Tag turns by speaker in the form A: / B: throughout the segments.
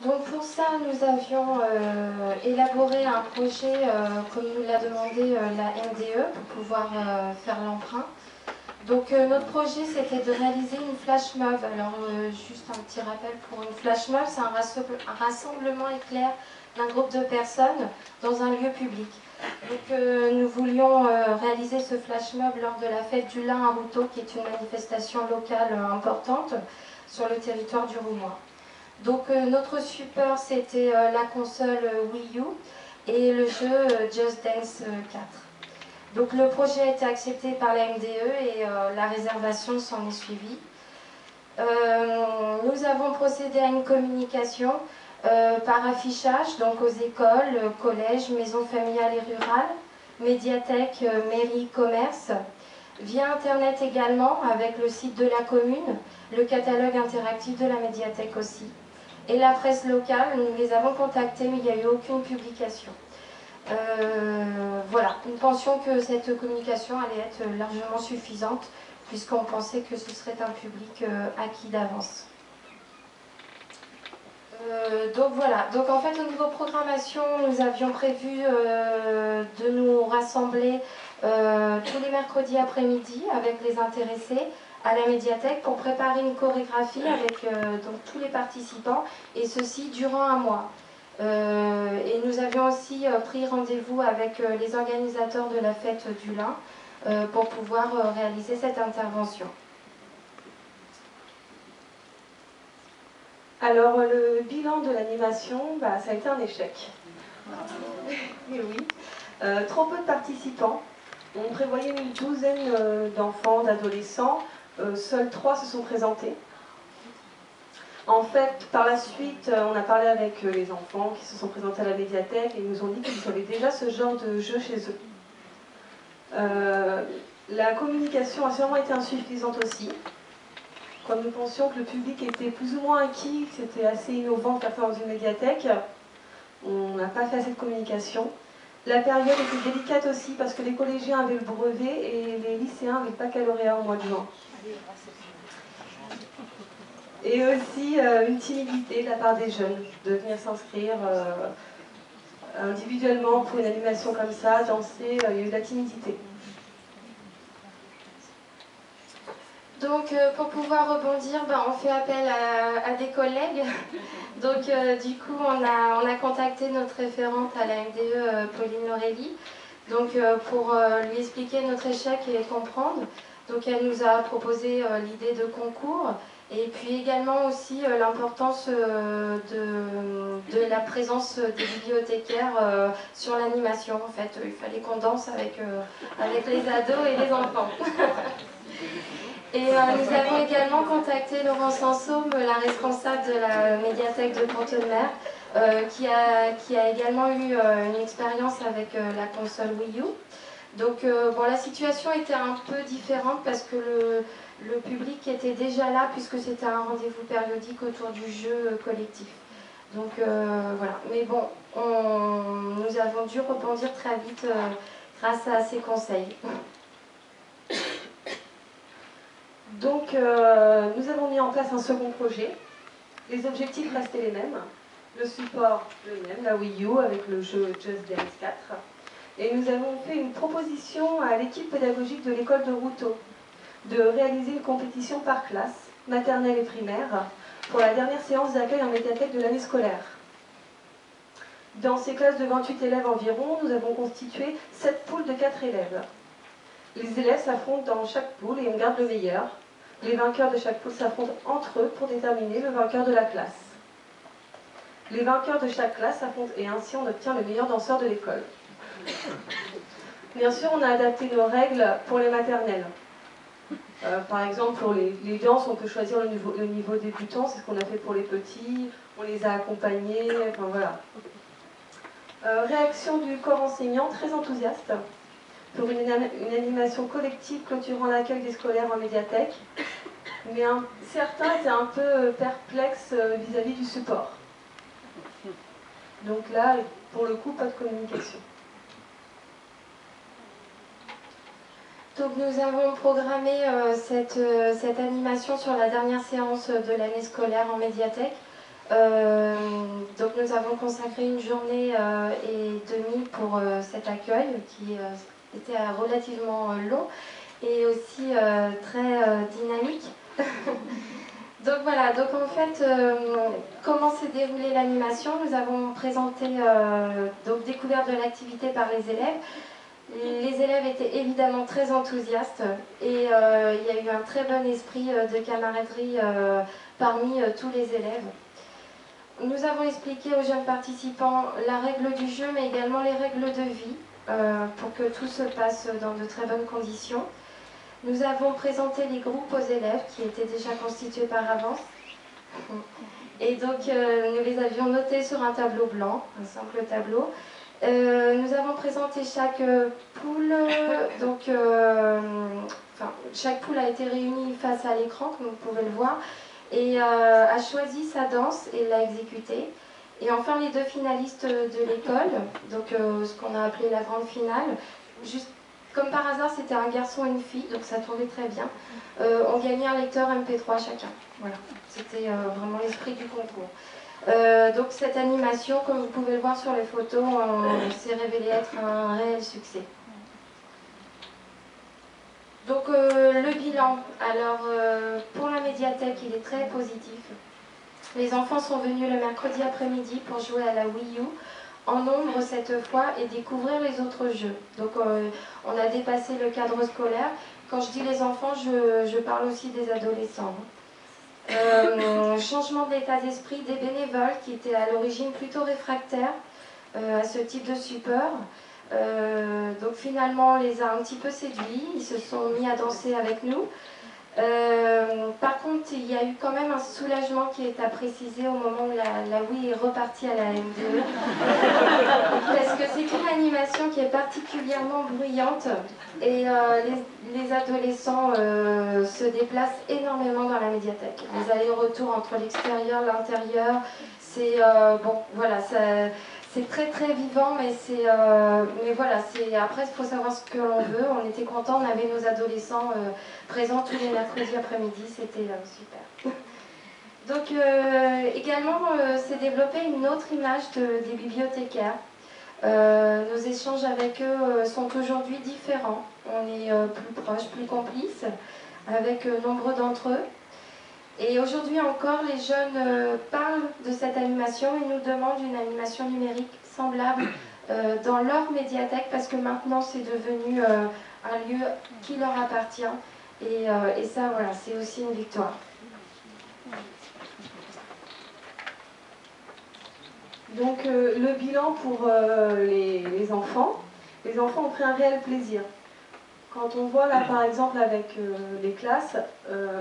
A: Donc pour ça, nous avions élaboré un projet, comme nous l'a demandé la MDE, pour pouvoir faire l'emprunt. Donc notre projet, c'était de réaliser une flash mob. Alors juste un petit rappel pour une flash mob, c'est un rassemblement éclair d'un groupe de personnes dans un lieu public. Donc nous voulions réaliser ce flash mob lors de la fête du lin à Routot, qui est une manifestation locale importante sur le territoire du Roumois. Donc notre support, c'était la console Wii U et le jeu Just Dance 4. Donc le projet a été accepté par la MDE et la réservation s'en est suivie. Nous avons procédé à une communication par affichage, donc aux écoles, collèges, maisons familiales et rurales, médiathèques, mairies, commerces, via Internet également, avec le site de la commune, le catalogue interactif de la médiathèque aussi. Et la presse locale, nous les avons contactés, mais il n'y a eu aucune publication. Voilà, nous pensions que cette communication allait être largement suffisante, puisqu'on pensait que ce serait un public acquis d'avance. Donc voilà, donc en fait au niveau programmation, nous avions prévu de nous rassembler tous les mercredis après-midi avec les intéressés à la médiathèque pour préparer une chorégraphie avec donc, tous les participants, et ceci durant un mois. Et nous avions aussi pris rendez-vous avec les organisateurs de la fête du lin pour pouvoir réaliser cette intervention.
B: Alors, le bilan de l'animation, ça a été un échec. Et oui. Trop peu de participants. On prévoyait une douzaine d'enfants, d'adolescents. Seuls 3 se sont présentés. En fait, par la suite, on a parlé avec les enfants qui se sont présentés à la médiathèque et ils nous ont dit qu'ils avaient déjà ce genre de jeu chez eux. La communication a sûrement été insuffisante aussi. Comme nous pensions que le public était plus ou moins acquis, que c'était assez innovant de faire ça dans une médiathèque, on n'a pas fait assez de communication. La période était délicate aussi parce que les collégiens avaient le brevet et les lycéens avaient le baccalauréat au mois de juin. Et aussi une timidité de la part des jeunes de venir s'inscrire individuellement pour une animation comme ça, danser, il y a eu de la timidité.
A: Donc pour pouvoir rebondir, on fait appel à des collègues. Donc du coup on a contacté notre référente à la MDE, Pauline Norelli, donc, pour lui expliquer notre échec et comprendre. Donc elle nous a proposé l'idée de concours, et puis également aussi l'importance de la présence des bibliothécaires sur l'animation. En fait, il fallait qu'on danse avec les ados et les enfants. Et nous avons également contacté Laurence Sansaume, la responsable de la médiathèque de Pont-de-Mer, qui a également eu une expérience avec la console Wii U. Donc bon, la situation était un peu différente parce que le public était déjà là, puisque c'était un rendez-vous périodique autour du jeu collectif. Donc voilà, mais bon, nous avons dû rebondir très vite grâce à ces conseils.
B: Donc, nous avons mis en place un second projet. Les objectifs restaient les mêmes. Le support, le même, la Wii U avec le jeu Just Dance 4. Et nous avons fait une proposition à l'équipe pédagogique de l'école de Routot de réaliser une compétition par classe, maternelle et primaire, pour la dernière séance d'accueil en médiathèque de l'année scolaire. Dans ces classes de 28 élèves environ, nous avons constitué 7 poules de 4 élèves. Les élèves s'affrontent dans chaque poule et on garde le meilleur. Les vainqueurs de chaque poule s'affrontent entre eux pour déterminer le vainqueur de la classe. Les vainqueurs de chaque classe s'affrontent et ainsi on obtient le meilleur danseur de l'école. Bien sûr, on a adapté nos règles pour les maternelles. Par exemple, pour les danses, on peut choisir le niveau débutant, c'est ce qu'on a fait pour les petits, on les a accompagnés, enfin voilà. Réaction du corps enseignant, très enthousiaste, pour une animation collective clôturant l'accueil des scolaires en médiathèque, mais certains étaient un peu perplexes vis-à-vis du support. Donc là, pour le coup, pas de communication.
A: Donc nous avons programmé cette animation sur la dernière séance de l'année scolaire en médiathèque. nous avons consacré une journée et demie pour cet accueil qui était relativement long et aussi très dynamique. Donc voilà, donc en fait, comment s'est déroulée l'animation? Nous avons présenté, donc découverte de l'activité par les élèves. Les élèves étaient évidemment très enthousiastes et il y a eu un très bon esprit de camaraderie parmi tous les élèves. Nous avons expliqué aux jeunes participants la règle du jeu, mais également les règles de vie pour que tout se passe dans de très bonnes conditions. Nous avons présenté les groupes aux élèves qui étaient déjà constitués par avance. Et donc, nous les avions notés sur un tableau blanc, un simple tableau. Nous avons présenté chaque poule. Donc, chaque poule a été réunie face à l'écran, comme vous pouvez le voir, et a choisi sa danse et l'a exécutée. Et enfin, les deux finalistes de l'école, donc ce qu'on a appelé la grande finale, juste comme par hasard, c'était un garçon et une fille, donc ça tombait très bien. On gagnait un lecteur MP3 chacun. Voilà, c'était vraiment l'esprit du concours. Donc cette animation, comme vous pouvez le voir sur les photos, s'est révélée être un réel succès. Donc le bilan, alors pour la médiathèque, il est très positif. Les enfants sont venus le mercredi après-midi pour jouer à la Wii U, en nombre cette fois, et découvrir les autres jeux. Donc on a dépassé le cadre scolaire. Quand je dis les enfants, je parle aussi des adolescents. Changement d'état d'esprit des bénévoles qui étaient à l'origine plutôt réfractaires à ce type de support. Donc finalement on les a un petit peu séduits, ils se sont mis à danser avec nous. Par contre, il y a eu quand même un soulagement qui est à préciser au moment où la Wii est repartie à la MDE. Parce que c'est une animation qui est particulièrement bruyante et les adolescents se déplacent énormément dans la médiathèque. Les allers-retours entre l'extérieur et l'intérieur, c'est bon, voilà, c'est très très vivant, mais voilà, après il faut savoir ce que l'on veut. On était contents, on avait nos adolescents présents tous les mercredis après-midi, c'était super. Donc également s'est développée une autre image des bibliothécaires. Nos échanges avec eux sont aujourd'hui différents. On est plus proches, plus complices avec nombre d'entre eux. Et aujourd'hui encore, les jeunes parlent de cette animation et nous demandent une animation numérique semblable dans leur médiathèque parce que maintenant c'est devenu un lieu qui leur appartient et ça voilà, c'est aussi une victoire.
B: Donc le bilan pour les enfants ont pris un réel plaisir. Quand on voit là par exemple avec les classes,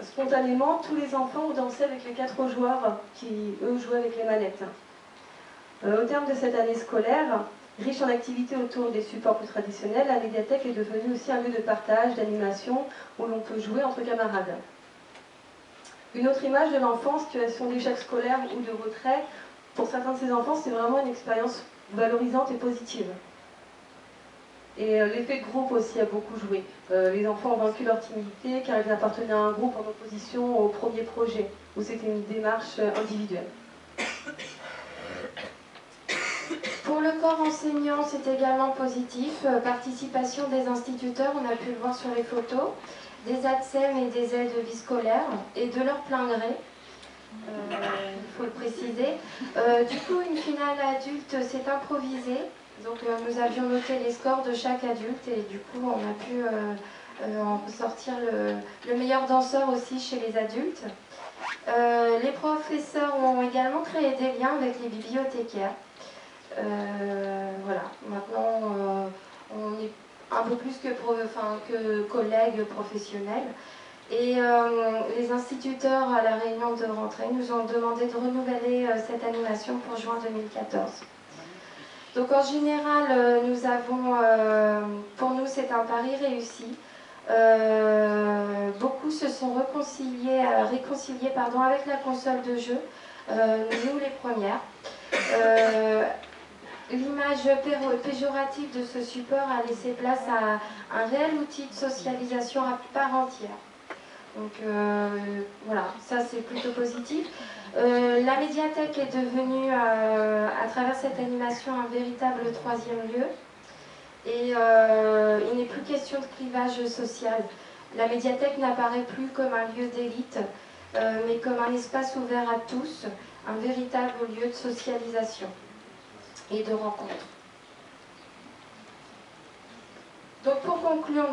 B: spontanément tous les enfants ont dansé avec les 4 joueurs qui eux jouaient avec les manettes. Au terme de cette année scolaire, riche en activités autour des supports plus traditionnels, la médiathèque est devenue aussi un lieu de partage, d'animation, où l'on peut jouer entre camarades. Une autre image de l'enfant, situation d'échec scolaire ou de retrait, pour certains de ces enfants, c'est vraiment une expérience valorisante et positive. Et l'effet de groupe aussi a beaucoup joué. Les enfants ont vaincu leur timidité car ils appartenaient à un groupe en opposition au premier projet, où c'était une démarche individuelle.
A: Pour le corps enseignant, c'est également positif. Participation des instituteurs, on a pu le voir sur les photos, des ATSEM et des aides de vie scolaire, et de leur plein gré. Il faut le préciser. Du coup, une finale adulte s'est improvisée. Donc nous avions noté les scores de chaque adulte et du coup on a pu en sortir le meilleur danseur aussi chez les adultes. Les professeurs ont également créé des liens avec les bibliothécaires. Voilà, maintenant on est un peu plus que collègues professionnels. Et les instituteurs à la réunion de rentrée nous ont demandé de renouveler cette animation pour juin 2014. Donc en général, nous avons, pour nous c'est un pari réussi. Beaucoup se sont réconciliés avec la console de jeu, nous les premières. L'image péjorative de ce support a laissé place à un réel outil de socialisation à part entière. Donc voilà, ça c'est plutôt positif. La médiathèque est devenue, à travers cette animation, un véritable troisième lieu. Et il n'est plus question de clivage social. La médiathèque n'apparaît plus comme un lieu d'élite, mais comme un espace ouvert à tous, un véritable lieu de socialisation et de rencontre. Donc pour conclure,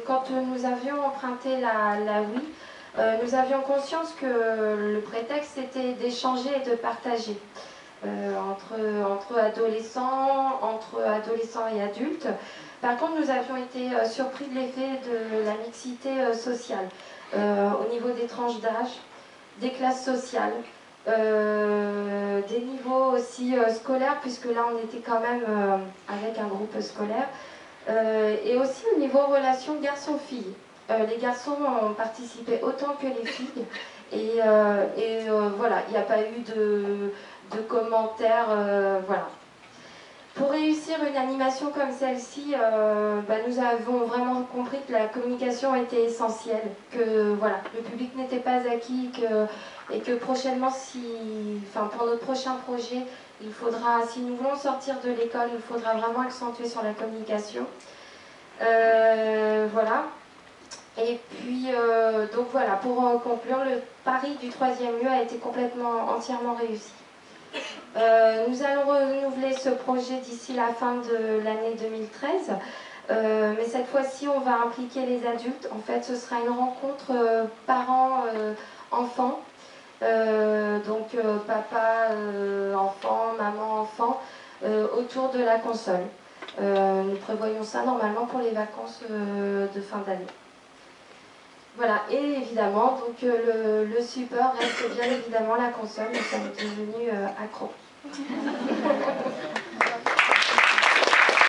A: quand nous avions emprunté la Wii, nous avions conscience que le prétexte était d'échanger et de partager entre adolescents et adultes. Par contre, nous avions été surpris de l'effet de la mixité sociale au niveau des tranches d'âge, des classes sociales, des niveaux aussi scolaires, puisque là on était quand même avec un groupe scolaire, et aussi au niveau relations garçons-filles. Les garçons ont participé autant que les filles, et voilà, il n'y a pas eu de commentaires, voilà. Pour réussir une animation comme celle-ci, nous avons vraiment compris que la communication était essentielle, que voilà, le public n'était pas acquis, et que prochainement, pour notre prochain projet, il faudra, si nous voulons sortir de l'école, il faudra vraiment accentuer sur la communication. Voilà. Et puis, donc voilà, pour conclure, le pari du troisième lieu a été entièrement réussi. Nous allons renouveler ce projet d'ici la fin de l'année 2013, mais cette fois-ci on va impliquer les adultes. En fait, ce sera une rencontre parents-enfants, donc papa, enfant, maman, enfant, autour de la console. Nous prévoyons ça normalement pour les vacances de fin d'année. Voilà, et évidemment, donc le support reste bien évidemment la console, nous sommes devenus accros.